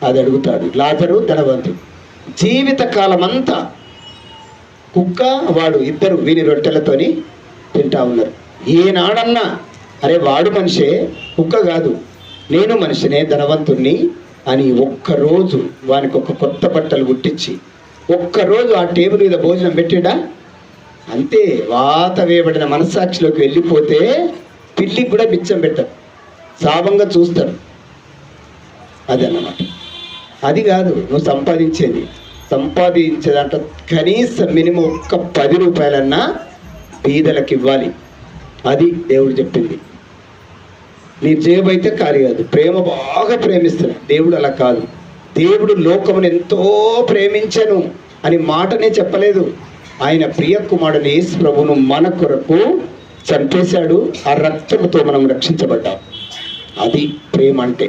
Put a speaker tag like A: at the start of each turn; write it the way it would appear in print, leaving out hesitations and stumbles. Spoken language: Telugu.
A: అది అడుగుతాడు. లాజరు ధనవంతుడు. జీవితకాలం అంతా కుక్క వాడు ఇద్దరు వీని రొట్టెలతోని తింటా ఉన్నారు. ఏనాడన్నా అరే వాడు మనిషే, కుక్క కాదు, నేను మనిషినే, ధనవంతుణ్ణి అని ఒక్కరోజు వానికి ఒక కొత్త బట్టలు గుట్టించి ఒక్కరోజు ఆ టేబుల్ మీద భోజనం పెట్టాడా? అంతే. వాత వేయబడిన మనస్సాక్షిలోకి వెళ్ళిపోతే పిల్లికి కూడా బిచ్చం పెట్టరు, శాపంగా చూస్తారు. అది అన్నమాట. అది కాదు నువ్వు సంపాదించేదంట కనీసం మినిమం ఒక్క 10 రూపాయలన్నా బీదలకు ఇవ్వాలి. అది దేవుడు చెప్పింది. నీ జేబు అయితే ఖాళీ కాదు. ప్రేమ బాగా ప్రేమిస్తాడు దేవుడు. అలా కాదు. దేవుడు లోకమును ఎంతో ప్రేమించను అని మాటనే చెప్పలేదు. ఆయన ప్రియ కుమారుడు యేసు ప్రభువును మన కొరకు చంపేశాడు. ఆ రక్తముతో మనం రక్షించబడ్డాం. అది ప్రేమ అంటే.